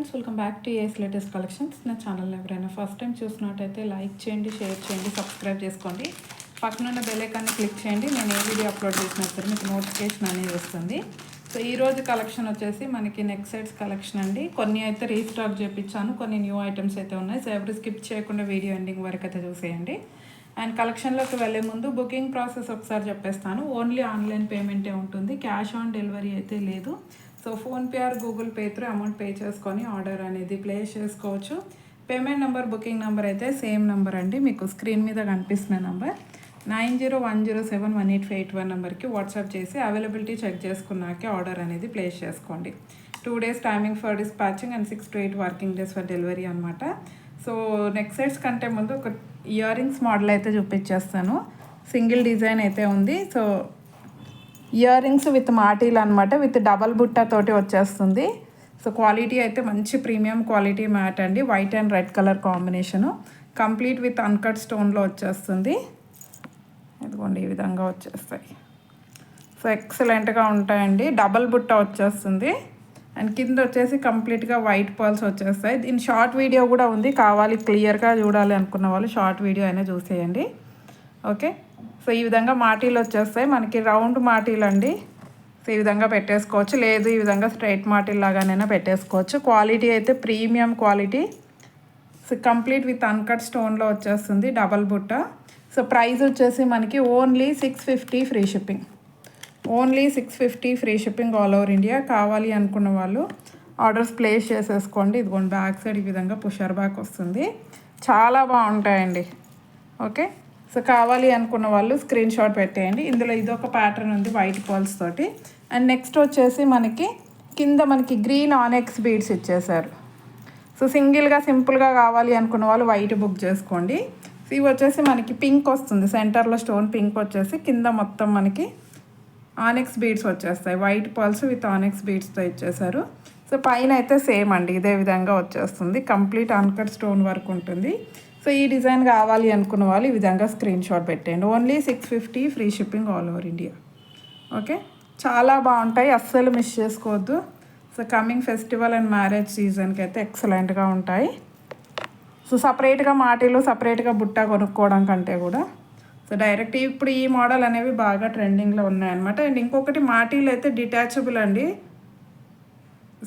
Friends, welcome back to AS latest collections. నా channel ఎవరైనా first time చూసినట్టయితే like చేయండి, షేర్ చేయండి, సబ్స్క్రైబ్ చేసుకోండి. పక్కన ఉన్న బెల్ ఐకాన్ని క్లిక్ చేయండి. నేను ఏ వీడియో అప్లోడ్ చేసినా సరే మీకు నోటిఫికేషన్ అనేది వస్తుంది. సో ఈరోజు కలెక్షన్ వచ్చేసి మనకి నెక్ సెట్స్ కలెక్షన్ అండి. కొన్ని అయితే రీస్టాక్ చేయించాను, కొన్ని న్యూ ఐటమ్స్ అయితే ఉన్నాయి. సో ఎవరు స్కిప్ చేయకుండా వీడియో ఎండింగ్ వరకు అయితే చూసేయండి. అండ్ కలెక్షన్లోకి వెళ్ళే ముందు బుకింగ్ ప్రాసెస్ ఒకసారి చెప్పేస్తాను. ఓన్లీ ఆన్లైన్ పేమెంటే ఉంటుంది, క్యాష్ ఆన్ డెలివరీ అయితే లేదు. So PhonePe are Google pay through amount pay చేసుకొని ఆర్డర్ అనేది ప్లేస్ చేసుకోవచ్చు. పేమెంట్ నెంబర్, బుకింగ్ నెంబర్ అయితే సేమ్ నెంబర్ అండి, మీకు స్క్రీన్ మీద కనిపిస్తున్న నెంబర్ 9010718581 నెంబర్కి వాట్సాప్ చేసి అవైలబిలిటీ చెక్ చేసుకున్నాకే ఆర్డర్ అనేది ప్లేస్ చేసుకోండి. 2 days timing for dispatching and 6 to 8 working days for delivery అనమాట. సో నెక్ సెట్స్ కంటే ముందు ఒక ఇయర్ రింగ్స్ మోడల్ అయితే చూపించేస్తాను. సింగిల్ డిజైన్ అయితే ఉంది. సో ఇయర్ రింగ్స్ విత్ మాటీలు అనమాట, విత్ డబల్ బుట్ట తోటి వచ్చేస్తుంది. సో క్వాలిటీ అయితే మంచి ప్రీమియం క్వాలిటీ మ్యాట్ అండి, white and red colour combination, complete with uncut స్టోన్లో వచ్చేస్తుంది. ఇదిగోండి ఈ విధంగా వచ్చేస్తాయి. సో ఎక్సలెంట్గా ఉంటాయండి. డబల్ బుట్ట వచ్చేస్తుంది అండ్ కింద వచ్చేసి కంప్లీట్గా వైట్ పర్ల్స్ వచ్చేస్తాయి. దీని షార్ట్ వీడియో కూడా ఉంది, కావాలి క్లియర్గా చూడాలి అనుకున్న వాళ్ళు షార్ట్ వీడియో అయినా చూసేయండి. ఓకే, సో ఈ విధంగా మాటీలు వచ్చేస్తాయి మనకి, రౌండ్ మాటీలు అండి. సో ఈ విధంగా పెట్టేసుకోవచ్చు, లేదు ఈ విధంగా స్ట్రైట్ మాటీలు లాగానైనా పెట్టేసుకోవచ్చు. క్వాలిటీ అయితే premium quality. So complete with uncut స్టోన్లో వచ్చేస్తుంది, డబల్ బుట్ట. సో ప్రైస్ వచ్చేసి మనకి only 650 free shipping. Only 650 free shipping all over India. కావాలి అనుకున్న వాళ్ళు ఆర్డర్స్ ప్లేస్ చేసేసుకోండి. ఇదిగోండి బ్యాక్ సైడ్ ఈ విధంగా పుషర్ బ్యాక్ వస్తుంది, చాలా బాగుంటాయండి. ఓకే, సో కావాలి అనుకున్న వాళ్ళు స్క్రీన్ షాట్ పెట్టేయండి. ఇందులో ఇదొక ప్యాటర్న్ ఉంది వైట్ పర్ల్స్ తోటి. అండ్ నెక్స్ట్ వచ్చేసి మనకి కింద మనకి గ్రీన్ ఆనెక్స్ బీడ్స్ ఇచ్చేసారు. సో సింగిల్గా సింపుల్గా కావాలి అనుకున్న వాళ్ళు వైట్ బుక్ చేసుకోండి. సో ఇవి వచ్చేసి మనకి పింక్ వస్తుంది, సెంటర్లో స్టోన్ పింక్ వచ్చేసి కింద మొత్తం మనకి ఆనెక్స్ బీడ్స్ వచ్చేస్తాయి, వైట్ పర్ల్స్ విత్ ఆనెక్స్ బీడ్స్తో ఇచ్చేసారు. సో పైన అయితే సేమ్ అండి ఇదే విధంగా వచ్చేస్తుంది, కంప్లీట్ అన్కట్ స్టోన్ వర్క్ ఉంటుంది. సో ఈ డిజైన్ కావాలి అనుకున్న వాళ్ళు ఈ విధంగా స్క్రీన్ షాట్ పెట్టండి. Only 650 free shipping all over India. Okay, చాలా బాగుంటాయి, అస్సలు మిస్ చేసుకోవద్దు. So coming festival and marriage సీజన్కి అయితే ఎక్సలెంట్గా ఉంటాయి. సో సపరేట్గా మాటీలు సపరేట్గా బుట్ట కొనుక్కోవడం కంటే కూడా సో డైరెక్ట్ ఇప్పుడు ఈ మోడల్ అనేవి బాగా ట్రెండింగ్లో ఉన్నాయన్నమాట. అండ్ ఇంకొకటి మాటీలు అయితే డిటాచబుల్ అండి,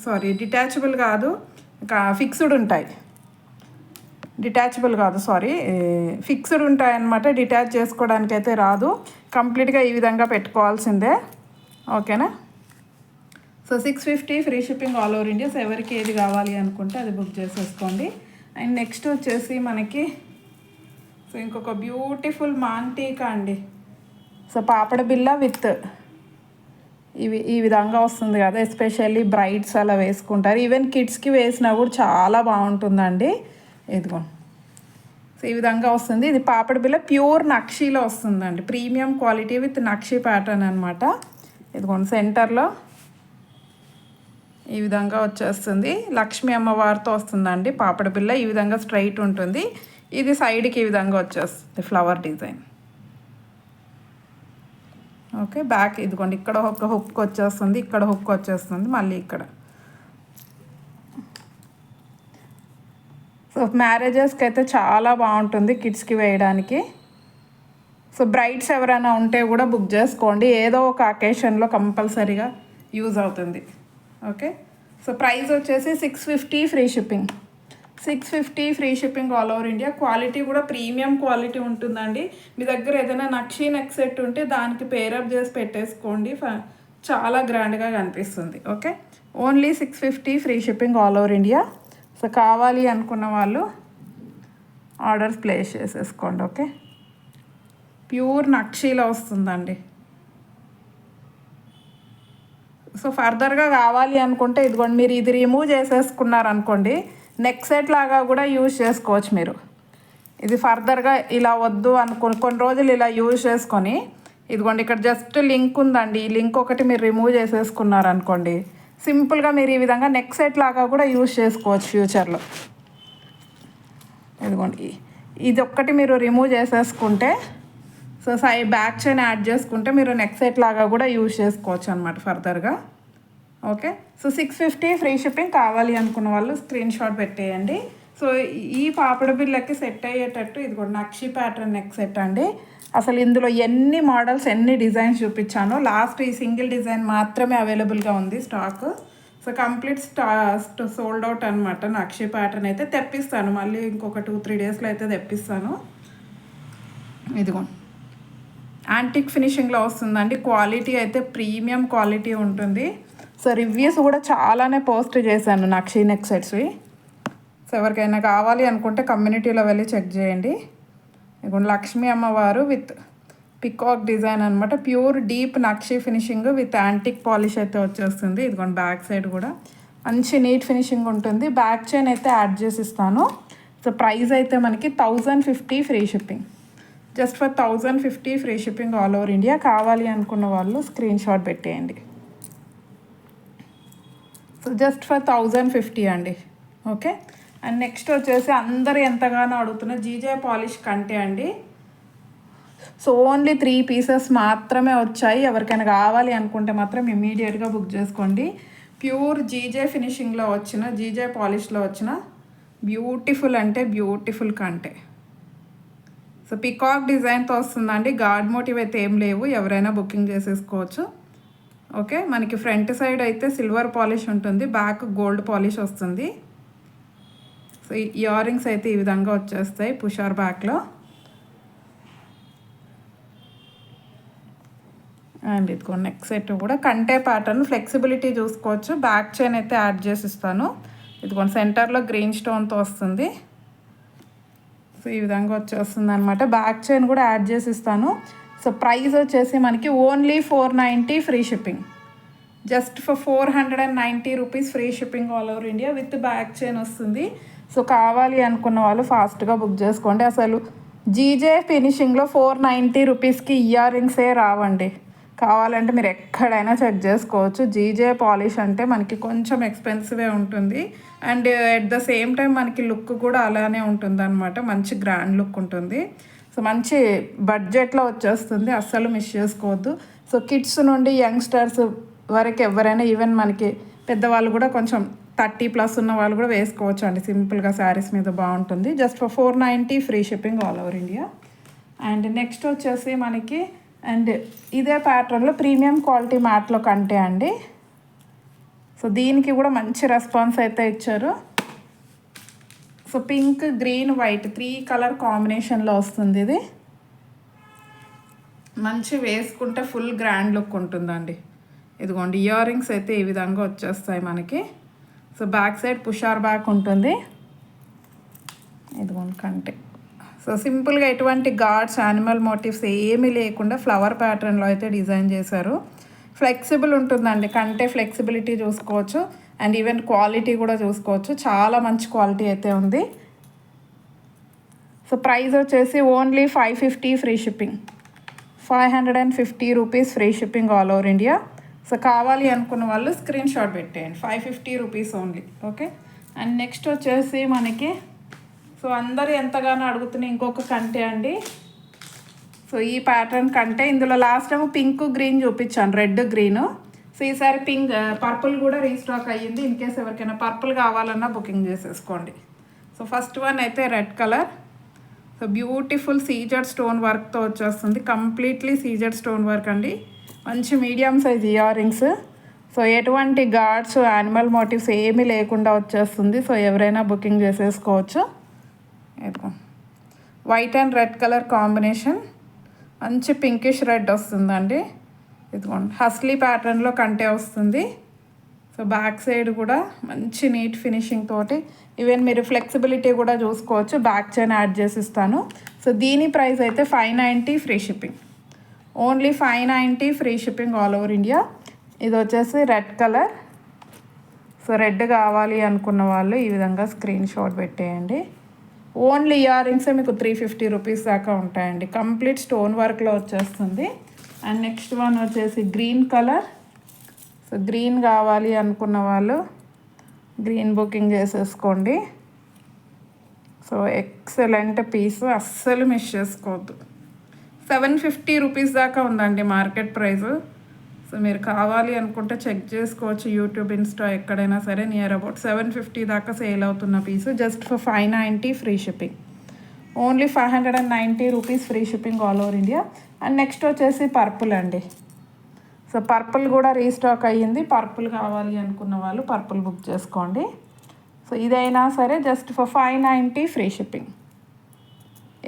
సారీ డిటాచబుల్ కాదు, ఇంకా ఫిక్స్డ్ ఉంటాయి. డిటాచబుల్ కాదు, సారీ ఫిక్స్డ్ ఉంటాయి అన్నమాట. డిటాచ్ చేసుకోవడానికి అయితే రాదు, కంప్లీట్గా ఈ విధంగా పెట్టుకోవాల్సిందే. ఓకేనా, so 650 free shipping all over India. So ఎవరికి ఏది కావాలి అనుకుంటే అది బుక్ చేసేసుకోండి. అండ్ నెక్స్ట్ వచ్చేసి మనకి సో ఇంకొక బ్యూటిఫుల్ మాంటీకా అండి. సో పాపడ బిల్ల విత్ ఈ విధంగా వస్తుంది కదా, ఎస్పెషల్లీ బ్రైడ్స్ అలా వేసుకుంటారు, ఈవెన్ కిడ్స్కి వేసినా కూడా చాలా బాగుంటుందండి. ఇదిగో సో ఈ విధంగా వస్తుంది. ఇది పాపడ బిల్ల ప్యూర్ నక్షీలో వస్తుందండి, premium quality with nakshi pattern అనమాట. ఇదిగోండి సెంటర్లో ఈ విధంగా వచ్చేస్తుంది, లక్ష్మీ అమ్మవారితో వస్తుందండి పాపడ బిల్ల. ఈ విధంగా స్ట్రైట్ ఉంటుంది, ఇది సైడ్కి ఈ విధంగా వచ్చేస్తుంది ఫ్లవర్ డిజైన్. ఓకే, బ్యాక్ ఇదిగోండి ఇక్కడ ఒక హుక్ వచ్చేస్తుంది, ఇక్కడ హుక్ వచ్చేస్తుంది, మళ్ళీ ఇక్కడ. సో మ్యారేజెస్కి అయితే చాలా బాగుంటుంది కిడ్స్కి వేయడానికి. సో బ్రైడ్స్ ఎవరైనా ఉంటే కూడా బుక్ చేసుకోండి, ఏదో ఒక అకేషన్లో కంపల్సరీగా యూజ్ అవుతుంది. ఓకే, సో ప్రైస్ వచ్చేసి 650 free shipping. 650 free shipping all over India. Quality కూడా ప్రీమియం క్వాలిటీ ఉంటుందండి. మీ దగ్గర ఏదైనా నక్షీ నెక్ సెట్ ఉంటే దానికి పేరప్ చేసి పెట్టేసుకోండి, చాలా గ్రాండ్గా కనిపిస్తుంది. Okay, only 650 free shipping all over India. So కావాలి అనుకున్న వాళ్ళు ఆర్డర్స్ ప్లేస్ చేసేసుకోండి. ఓకే, ప్యూర్ నక్షీలో వస్తుందండి. సో ఫర్దర్గా కావాలి అనుకుంటే ఇదిగోండి మీరు ఇది రిమూవ్ చేసేసుకున్నారనుకోండి, నెక్ సెట్ లాగా కూడా యూజ్ చేసుకోవచ్చు మీరు. ఇది ఫర్దర్గా ఇలా వద్దు అనుకుని కొన్ని రోజులు ఇలా యూజ్ చేసుకొని ఇదిగోండి ఇక్కడ జస్ట్ లింక్ ఉందండి, ఈ లింక్ ఒకటి మీరు రిమూవ్ చేసేసుకున్నారనుకోండి, సింపుల్గా మీరు ఈ విధంగా నెక్ సెట్ లాగా కూడా యూజ్ చేసుకోవచ్చు ఫ్యూచర్లో. ఇదిగోండి ఇది ఒక్కటి మీరు రిమూవ్ చేసేసుకుంటే సో బ్యాక్ చైన్ యాడ్ చేసుకుంటే మీరు నెక్ సెట్ లాగా కూడా యూజ్ చేసుకోవచ్చు అనమాట ఫర్దర్గా. ఓకే. సో 650 ఫ్రీ షిప్పింగ్ కావాలి అనుకున్న వాళ్ళు స్క్రీన్ షాట్ పెట్టేయండి. సో ఈ పాపడ బిళ్ళకి సెట్ అయ్యేటట్టు ఇది కూడా నక్షి ప్యాటర్న్ నెక్ సెట్ అండి. అసలు ఇందులో ఎన్ని మోడల్స్ ఎన్ని డిజైన్స్ చూపించానో లాస్ట్ ఈ సింగిల్ డిజైన్ మాత్రమే అవైలబుల్గా ఉంది stock. So complete sold out అనమాట. నక్షి ప్యాటర్న్ అయితే తెప్పిస్తాను మళ్ళీ ఇంకొక 2-3 డేస్లో అయితే తెప్పిస్తాను. ఇదిగో యాంటిక్ ఫినిషింగ్లో వస్తుందండి. క్వాలిటీ అయితే ప్రీమియం క్వాలిటీ ఉంటుంది. సో రివ్యూస్ కూడా చాలానే పోస్ట్ చేశాను నక్షి నెక్ సెట్స్వి. సో ఎవరికైనా కావాలి అనుకుంటే కమ్యూనిటీలో వెళ్ళి చెక్ చేయండి. ఇదిగోండి లక్ష్మీ అమ్మవారు విత్ పికాక్ డిజైన్ అనమాట. Pure deep nakshi finishing with antique polish అయితే వచ్చేస్తుంది. ఇదిగోండి బ్యాక్ సైడ్ కూడా మంచి నీట్ ఫినిషింగ్ ఉంటుంది. బ్యాక్ చైన్ అయితే యాడ్ చేసి ఇస్తాను. సో ప్రైస్ అయితే మనకి 1050 free shipping. Just for 1050 free shipping all over India. కావాలి అనుకున్న వాళ్ళు స్క్రీన్ షాట్ పెట్టేయండి. సో జస్ట్ ఫర్ 1050 అండి. ఓకే. అండ్ నెక్స్ట్ వచ్చేసి అందరూ ఎంతగానో అడుగుతున్న జీజే పాలిష్ కంటే అండి. సో ఓన్లీ 3 పీసెస్ మాత్రమే వచ్చాయి. ఎవరికైనా కావాలి అనుకుంటే మాత్రం ఇమీడియట్గా బుక్ చేసుకోండి. ప్యూర్ జీజే ఫినిషింగ్లో వచ్చిన జీజే పాలిష్లో వచ్చిన బ్యూటిఫుల్ అంటే బ్యూటిఫుల్ కంటే. సో పికాక్ డిజైన్తో వస్తుందండి. గాడ్ మోటివ్ అయితే ఏం లేవు. ఎవరైనా బుకింగ్ చేసేసుకోవచ్చు. ఓకే. మనకి ఫ్రంట్ సైడ్ అయితే సిల్వర్ పాలిష్ ఉంటుంది. బ్యాక్ గోల్డ్ పాలిష్ వస్తుంది. సో ఇయర్ రింగ్స్ అయితే ఈ విధంగా వచ్చేస్తాయి పుషార్ బ్యాక్లో. అండ్ ఇదిగో నెక్ సెట్ కూడా కంటే ప్యాటర్న్ ఫ్లెక్సిబిలిటీ చూసుకోవచ్చు. బ్యాక్ చైన్ అయితే యాడ్ చేసి ఇస్తాను. ఇదిగో సెంటర్లో గ్రీన్ స్టోన్తో వస్తుంది. సో ఈ విధంగా వచ్చేస్తుంది అనమాట. బ్యాక్ చైన్ కూడా యాడ్ చేసి ఇస్తాను. సో ప్రైస్ వచ్చేసి మనకి only 490 free shipping. Just for 490 rupees free shipping all over India with back chain వస్తుంది. సో కావాలి అనుకున్న వాళ్ళు ఫాస్ట్గా బుక్ చేసుకోండి. అసలు జీజే ఫినిషింగ్లో 490 రూపీస్కి ఇయర్ రింగ్సే రావండి. కావాలంటే మీరు ఎక్కడైనా చెక్ చేసుకోవచ్చు. జీజే పాలిష్ అంటే మనకి కొంచెం ఎక్స్పెన్సివే ఉంటుంది. And at the same time మనకి లుక్ కూడా అలానే ఉంటుంది అనమాట. మంచి గ్రాండ్ లుక్ ఉంటుంది. సో మంచి బడ్జెట్లో వచ్చేస్తుంది. అస్సలు మిస్ చేసుకోవద్దు. సో కిడ్స్ నుండి యంగ్స్టర్స్ వరకు ఎవరైనా ఈవెన్ మనకి పెద్దవాళ్ళు కూడా కొంచెం 30+ ఉన్న వాళ్ళు కూడా వేసుకోవచ్చు అండి. సింపుల్గా శారీస్ మీద బాగుంటుంది. Just for 490 free shipping all over India. And next వచ్చేసి మనకి అండ్ ఇదే ప్యాటర్న్లో ప్రీమియం క్వాలిటీ మ్యాట్లో కంటే అండి. సో దీనికి కూడా మంచి రెస్పాన్స్ అయితే ఇచ్చారు. So pink green white 3 colour కాంబినేషన్లో వస్తుంది. ఇది మంచి వేసుకుంటే ఫుల్ గ్రాండ్ లుక్ ఉంటుందండి. ఇదిగోండి ఇయర్ రింగ్స్ అయితే ఈ విధంగా వచ్చేస్తాయి మనకి. సో బ్యాక్ సైడ్ పుషార్ బ్యాక్ ఉంటుంది. ఇదిగోండి కంటే. సో సింపుల్గా ఎటువంటి గాడ్స్ యానిమల్ మోటివ్స్ ఏమీ లేకుండా ఫ్లవర్ ప్యాటర్న్లో అయితే డిజైన్ చేశారు. ఫ్లెక్సిబుల్ ఉంటుందండి. కంటే ఫ్లెక్సిబిలిటీ చూసుకోవచ్చు. అండ్ ఈవెన్ క్వాలిటీ కూడా చూసుకోవచ్చు. చాలా మంచి క్వాలిటీ అయితే ఉంది. సో ప్రైస్ వచ్చేసి only 550 free shipping. 550 rupees free shipping all over India. So కావాలి అనుకున్న వాళ్ళు స్క్రీన్ షాట్ పెట్టేయండి. 550 rupees only. Okay. And next వచ్చేసి మనకి సో అందరూ ఎంతగానో అడుగుతున్న ఇంకొక కంటే అండి. సో ఈ ప్యాటర్న్ కంటే ఇందులో లాస్ట్ టైం పింక్ గ్రీన్ చూపించాను, రెడ్ గ్రీను. సో ఈసారి పింక్ పర్పుల్ కూడా రీస్టాక్ అయ్యింది. ఇన్ కేస్ ఎవరికైనా పర్పుల్ కావాలన్నా బుకింగ్ చేసేసుకోండి. సో ఫస్ట్ వన్ అయితే red colour. So beautiful CZ stone వర్క్తో వచ్చేస్తుంది. కంప్లీట్లీ సీజెడ్ స్టోన్ వర్క్ అండి. మంచి medium size ear rings. So ఎటువంటి గార్డ్స్ యానిమల్ మోటివ్స్ ఏమీ లేకుండా వచ్చేస్తుంది. సో ఎవరైనా బుకింగ్ చేసేసుకోవచ్చు. ఇదిగో white and red colour combination. మంచి పింకిష్ రెడ్ వస్తుందండి. ఇదిగోండి హస్లీ ప్యాటర్న్లో కంటే వస్తుంది. సో బ్యాక్ సైడ్ కూడా మంచి నీట్ ఫినిషింగ్ తోటి ఈవెన్ మీరు ఫ్లెక్సిబిలిటీ కూడా చూసుకోవచ్చు. బ్యాక్ చైన్ యాడ్ చేసి ఇస్తాను. సో దీని ప్రైస్ అయితే 590 free shipping. Only 590 free shipping all over India. ఇది వచ్చేసి రెడ్ కలర్. సో రెడ్ కావాలి అనుకున్న వాళ్ళు ఈ విధంగా స్క్రీన్ షాట్ పెట్టేయండి. ఓన్లీ ఇయర్ రింగ్సే మీకు 350 రూపీస్ దాకా ఉంటాయండి. కంప్లీట్ స్టోన్ వర్క్లో వచ్చేస్తుంది. అండ్ నెక్స్ట్ వన్ వచ్చేసి గ్రీన్ కలర్. సో గ్రీన్ కావాలి అనుకున్న వాళ్ళు గ్రీన్ బుకింగ్ చేసేసుకోండి. సో ఎక్సలెంట్ పీస్, అస్సలు మిస్ చేసుకోవద్దు. 750 రూపీస్ దాకా ఉందండి మార్కెట్ ప్రైస్. సో మీరు కావాలి అనుకుంటే చెక్ చేసుకోవచ్చు, యూట్యూబ్, ఇన్స్టా ఎక్కడైనా సరే. నియర్ అబౌట్ 750 దాకా సేల్ అవుతున్న piece, just for 590 free shipping. Only 590 rupees free shipping all over India. And next వచ్చేసి పర్పుల్ అండి. సో పర్పుల్ కూడా రీస్టాక్ అయ్యింది. పర్పుల్ కావాలి అనుకున్న వాళ్ళు పర్పుల్ బుక్ చేసుకోండి. సో ఇదైనా సరే just for 590 free shipping.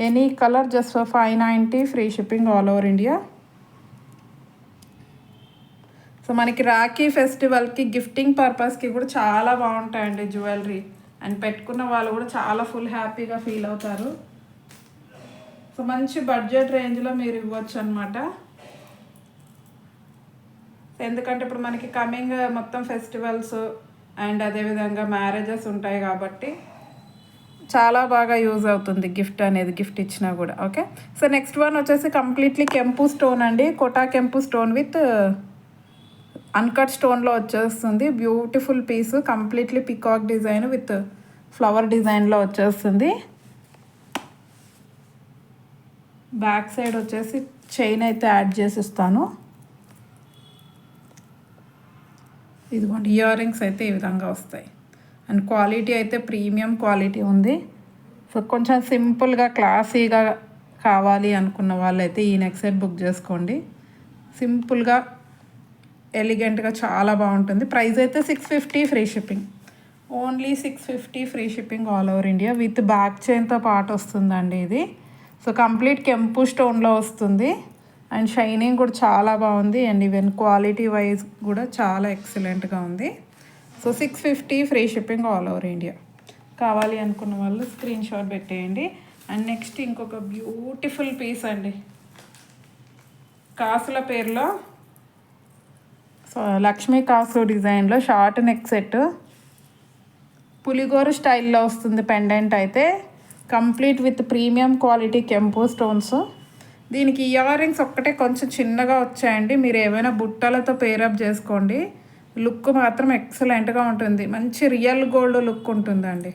Any colour just for 590 free shipping all over India. So మనకి రాఖీ ఫెస్టివల్కి గిఫ్టింగ్ పర్పస్కి కూడా చాలా బాగుంటాయండి జ్యువెలరీ. అండ్ పెట్టుకున్న వాళ్ళు కూడా చాలా ఫుల్ హ్యాపీగా ఫీల్ అవుతారు. సో మంచి బడ్జెట్ రేంజ్లో మీరు ఇవ్వచ్చు అనమాట. ఎందుకంటే ఇప్పుడు మనకి కమింగ్ మొత్తం ఫెస్టివల్స్ అండ్ అదేవిధంగా మ్యారేజెస్ ఉంటాయి కాబట్టి చాలా బాగా యూజ్ అవుతుంది గిఫ్ట్ అనేది, గిఫ్ట్ ఇచ్చినా కూడా. ఓకే, సో నెక్స్ట్ వన్ వచ్చేసి కంప్లీట్లీ కెంపు స్టోన్ అండి. కోటా కెంపు స్టోన్ విత్ అన్కట్ స్టోన్లో వచ్చేస్తుంది. Beautiful piece, completely peacock design with flower డిజైన్లో వచ్చేస్తుంది. బ్యాక్ సైడ్ వచ్చేసి చైన్ అయితే యాడ్ చేసిస్తాను. ఇదిగోండి, ఇయర్ రింగ్స్ అయితే ఈ విధంగా వస్తాయి. అండ్ క్వాలిటీ అయితే ప్రీమియం క్వాలిటీ ఉంది. సో కొంచెం సింపుల్గా క్లాసీగా కావాలి అనుకున్న వాళ్ళైతే ఈ నెక్ సెట్ బుక్ చేసుకోండి. సింపుల్గా ఎలిగెంట్గా చాలా బాగుంటుంది. ప్రైస్ అయితే 650 free shipping. Only 650 free shipping all over India. With back చైన్తో పాటు వస్తుందండి ఇది. సో కంప్లీట్ కెంపు స్టోన్లో వస్తుంది. అండ్ షైనింగ్ కూడా చాలా బాగుంది. అండ్ ఈవెన్ క్వాలిటీ వైజ్ కూడా చాలా ఎక్సలెంట్గా ఉంది. So 650 free shipping all over India. కావాలి అనుకున్న వాళ్ళు స్క్రీన్ షాట్ పెట్టేయండి. అండ్ నెక్స్ట్ ఇంకొక బ్యూటిఫుల్ పీస్ అండి. కాసుల పేరులో, సో లక్ష్మీ కాసు డిజైన్లో షార్ట్ నెక్ సెట్, పులిగోరు స్టైల్లో వస్తుంది. పెండెంట్ అయితే కంప్లీట్ విత్ ప్రీమియం క్వాలిటీ కెంపు స్టోన్స్. దీనికి ఇయర్ రింగ్స్ ఒక్కటే కొంచెం చిన్నగా వచ్చాయండి. మీరు ఏమైనా బుట్టలతో పేరప్ చేసుకోండి. లుక్ మాత్రం ఎక్సలెంట్గా ఉంటుంది. మంచి రియల్ గోల్డ్ లుక్ ఉంటుందండి.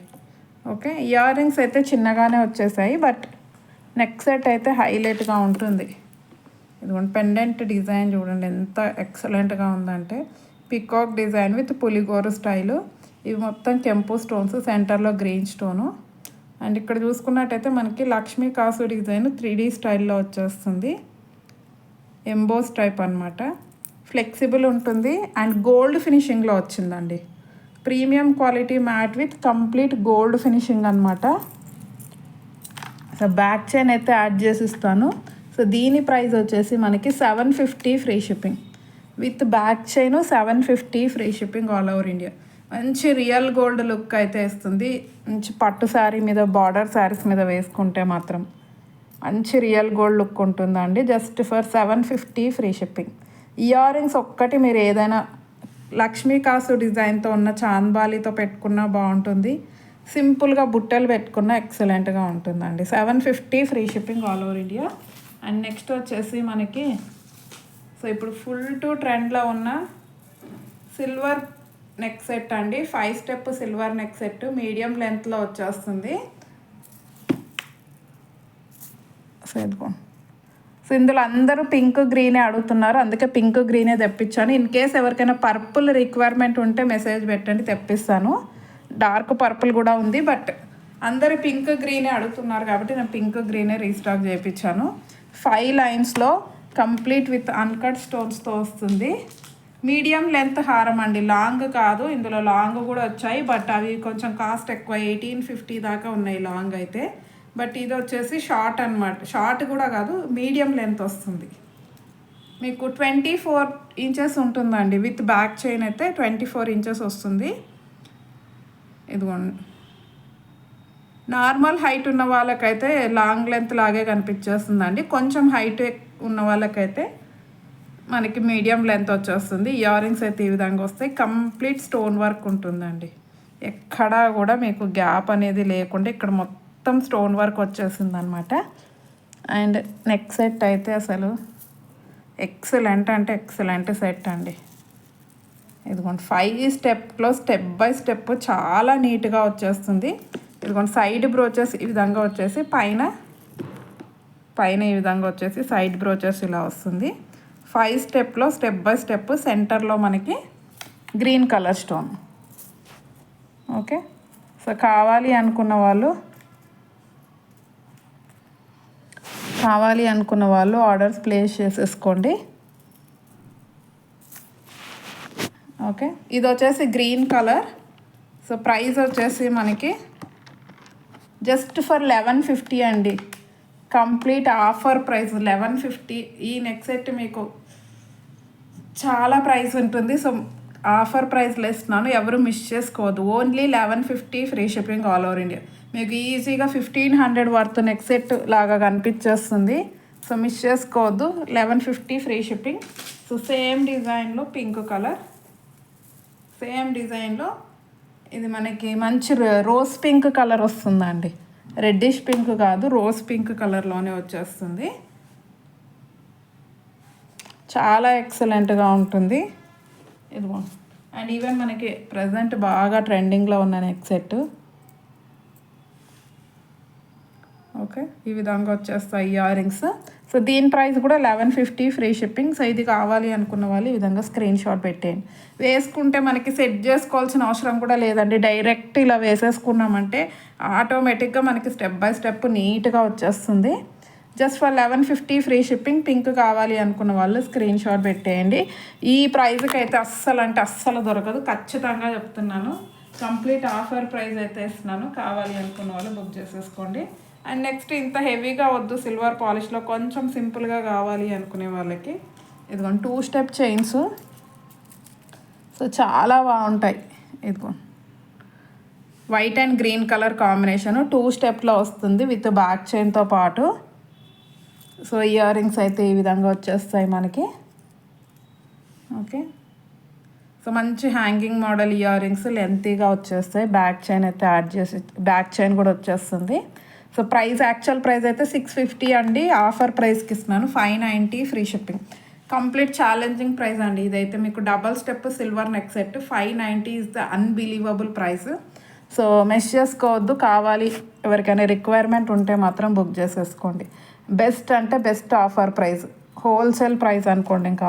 ఓకే, ఇయర్ రింగ్స్ అయితే చిన్నగానే వచ్చేసాయి, బట్ నెక్ సెట్ అయితే హైలైట్గా ఉంటుంది. ఇదిగోండి, పెండెంట్ డిజైన్ చూడండి ఎంత ఎక్సలెంట్గా ఉందంటే, పికాక్ డిజైన్ విత్ పులిగోరు స్టైలు. ఇవి మొత్తం కెంపు స్టోన్స్, సెంటర్లో గ్రీన్ స్టోను. అండ్ ఇక్కడ చూసుకున్నట్టయితే మనకి లక్ష్మీ కాసు డిజైన్ 3D స్టైల్లో వచ్చేస్తుంది. ఎంబోస్ టైప్ అనమాట. ఫ్లెక్సిబుల్ ఉంటుంది అండ్ గోల్డ్ ఫినిషింగ్లో వచ్చిందండి. Premium quality matte with complete gold finishing అనమాట. సో బ్యాక్ చైన్ అయితే యాడ్ చేసిస్తాను. సో దీని ప్రైస్ వచ్చేసి మనకి 750 free shipping. With back chain 750 free shipping all over India. మంచి రియల్ గోల్డ్ లుక్ అయితే ఇస్తుంది. మంచి పట్టు శారీ మీద, బార్డర్ శారీస్ మీద వేసుకుంటే మాత్రం మంచి రియల్ గోల్డ్ లుక్ ఉంటుందండి. Just for 750 free shipping. Ear rings ఒక్కటి మీరు ఏదైనా లక్ష్మీ కాసు డిజైన్తో ఉన్న చాంద్బాలితో పెట్టుకున్నా బాగుంటుంది. సింపుల్గా బుట్టలు పెట్టుకున్నా ఎక్సలెంట్గా ఉంటుందండి. 750 free shipping all over India. And next వచ్చేసి మనకి సో ఇప్పుడు ఫుల్ టు ట్రెండ్లో ఉన్న సిల్వర్ నెక్ సెట్ అండి. 5 step silver neck set medium లెంత్లో వచ్చేస్తుంది. సో ఇందులో అందరూ పింక్ గ్రీనే అడుగుతున్నారు, అందుకే పింక్ గ్రీనే తెప్పించాను. ఇన్ కేస్ ఎవరికైనా పర్పుల్ రిక్వైర్మెంట్ ఉంటే మెసేజ్ పెట్టండి, తెప్పిస్తాను. డార్క్ పర్పుల్ కూడా ఉంది, బట్ అందరూ పింక్ గ్రీనే అడుగుతున్నారు కాబట్టి నేను పింక్ గ్రీనే రీస్టాక్ చేయించాను. 5 లైన్స్లో కంప్లీట్ విత్ అన్కట్ స్టోన్స్తో వస్తుంది. మీడియం లెంత్ హారం అండి, లాంగ్ కాదు. ఇందులో లాంగ్ కూడా వచ్చాయి, బట్ అవి కొంచెం కాస్ట్ ఎక్కువ, 1850 దాకా ఉన్నాయి లాంగ్ అయితే. బట్ ఇది వచ్చేసి షార్ట్ అనమాట. షార్ట్ కూడా కాదు, మీడియం లెంత్ వస్తుంది. మీకు 24 ఇంచెస్ ఉంటుందండి. విత్ బ్యాక్ చైన్ అయితే 24 ఇంచెస్ వస్తుంది. ఇదిగోండి, నార్మల్ హైట్ ఉన్న వాళ్ళకైతే లాంగ్ లెంత్ లాగే కనిపించేస్తుందండి. కొంచెం హైట్ ఉన్న వాళ్ళకైతే మనకి మీడియం లెంత్ వచ్చేస్తుంది. ఇయర్ రింగ్స్ అయితే ఈ విధంగా వస్తాయి. కంప్లీట్ స్టోన్ వర్క్ ఉంటుందండి. ఎక్కడా కూడా మీకు గ్యాప్ అనేది లేకుండా ఇక్కడ మొత్తం స్టోన్ వర్క్ వచ్చేసింది అనమాట. అండ్ నెక్ సెట్ అయితే అసలు ఎక్సలెంట్ అంటే ఎక్సలెంట్ సెట్ అండి. ఇదిగోండి 5 స్టెప్లో స్టెప్ బై స్టెప్ చాలా నీట్గా వచ్చేస్తుంది. ఇదిగోండి సైడ్ బ్రోచెస్ ఈ విధంగా వచ్చేసి పైన ఈ విధంగా వచ్చేసి సైడ్ బ్రోచెస్ ఇలా వస్తుంది. 5 స్టెప్లో స్టెప్ బై స్టెప్ సెంటర్లో మనకి green colour stone. Okay, so కావాలి అనుకున్న వాళ్ళు ఆర్డర్స్ ప్లేస్ చేసేసుకోండి. ఓకే, ఇది వచ్చేసి గ్రీన్ కలర్. సో ప్రైస్ వచ్చేసి మనకి జస్ట్ ఫర్ 1150 అండి. Complete offer price 1150. ఈ నెక్ సెట్ మీకు చాలా ప్రైస్ ఉంటుంది. సో ఆఫర్ ప్రైస్లో ఇస్తున్నాను, ఎవరు మిస్ చేసుకోవద్దు. Only 1150 free shipping all over India. మీకు ఈజీగా 1500 వర్త్ నెక్ సెట్ లాగా కనిపించేస్తుంది. సో మిస్ చేసుకోవద్దు. 1150 ఫ్రీ షిప్పింగ్. సో సేమ్ డిజైన్లో పింక్ కలర్, సేమ్ డిజైన్లో ఇది మనకి మంచి రోజ్ పింక్ కలర్ వస్తుందండి. రెడ్డిష్ పింక్ కాదు, రోజ్ పింక్ కలర్లోనే వచ్చేస్తుంది. చాలా ఎక్సలెంట్గా ఉంటుంది ఇదిగో. అండ్ ఈవెన్ మనకి ప్రజెంట్ బాగా ట్రెండింగ్లో ఉన్న నెక్ సెట్. ఓకే, ఈ విధంగా వచ్చేస్తాయి ఇయర్ రింగ్స్. సో దీని ప్రైస్ కూడా 1150 ఫ్రీ షిప్పింగ్. సో ఇది కావాలి అనుకున్న వాళ్ళు ఈ విధంగా స్క్రీన్ షాట్ పెట్టేయండి. వేసుకుంటే మనకి సెట్ చేసుకోవాల్సిన అవసరం కూడా లేదండి. డైరెక్ట్ ఇలా వేసేసుకున్నామంటే ఆటోమేటిక్గా మనకి స్టెప్ బై స్టెప్ నీట్గా వచ్చేస్తుంది. Just for 1150 free shipping. Pink కావాలి అనుకున్న వాళ్ళు స్క్రీన్ షాట్ పెట్టేయండి. ఈ ప్రైస్కి అయితే అస్సలు దొరకదు, ఖచ్చితంగా చెప్తున్నాను. కంప్లీట్ ఆఫర్ ప్రైస్ అయితే ఇస్తున్నాను. కావాలి అనుకున్న వాళ్ళు బుక్ చేసేసుకోండి. అండ్ నెక్స్ట్ ఇంత హెవీగా వద్దు, సిల్వర్ పాలిష్లో కొంచెం సింపుల్గా కావాలి అనుకునే వాళ్ళకి ఇదిగోండి 2 స్టెప్ చైన్స్. సో చాలా బాగుంటాయి. ఇదిగో white and green colour combination 2 స్టెప్లో వస్తుంది విత్ బ్యాక్ చైన్తో పాటు. సో ఇయర్ రింగ్స్ అయితే ఈ విధంగా వచ్చేస్తాయి మనకి. ఓకే, సో మంచి హ్యాంగింగ్ మోడల్ ఇయర్ రింగ్స్ లెంతీగా వచ్చేస్తాయి. బ్యాక్ చైన్ అయితే యాడ్ చేసి బ్యాక్ చైన్ కూడా వచ్చేస్తుంది. సో ప్రైస్ యాక్చువల్ ప్రైస్ అయితే 650 అండి. ఆఫర్ ప్రైస్కి ఇస్తున్నాను 590 free shipping. Complete challenging price అండి. ఇదైతే మీకు double step silver neck set 590 is the unbelievable price. So miss చేసుకోవద్దు. కావాలి ఎవరికైనా రిక్వైర్మెంట్ ఉంటే మాత్రం బుక్ చేసేసుకోండి. బెస్ట్ అంటే best offer price, wholesale price అనుకోండి. ఇంకా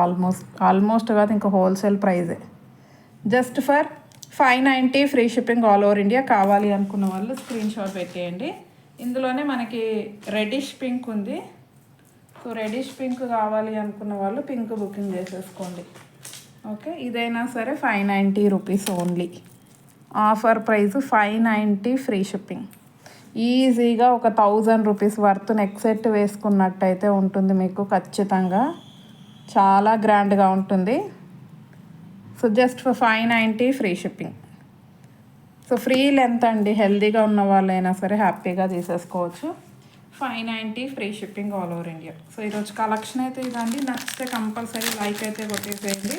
ఆల్మోస్ట్ కాదు, ఇంకా హోల్సేల్ ప్రైజే. Just for 590 free shipping all over India. కావాలి అనుకున్న వాళ్ళు స్క్రీన్ షాట్ పెట్టేయండి. ఇందులోనే మనకి రెడిష్ పింక్ ఉంది. సో రెడిష్ పింక్ కావాలి అనుకున్న వాళ్ళు పింక్ బుకింగ్ చేసేసుకోండి. ఓకే, ఇదైనా సరే 590 rupees only. Offer price 590 free shipping. ఈజీగా ఒక 1000 రూపీస్ వర్త్ నెక్ సెట్ వేసుకున్నట్టయితే ఉంటుంది మీకు ఖచ్చితంగా. చాలా గ్రాండ్గా ఉంటుంది. So just for 590 free shipping. So free length అండి, హెల్దీగా ఉన్న వాళ్ళైనా సరే హ్యాపీగా తీసేసుకోవచ్చు. 590 free shipping all over India. So ఈరోజు కలెక్షన్ అయితే ఇదండి. నచ్చితే కంపల్సరీ లైక్ అయితే కొట్టేసేయండి.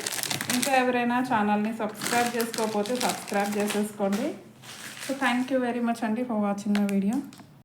ఇంకా ఎవరైనా ఛానల్ని సబ్స్క్రైబ్ చేసుకోకపోతే సబ్స్క్రైబ్ చేసేసుకోండి. So thank you very much అండి ఫర్ వాచింగ్ మై వీడియో.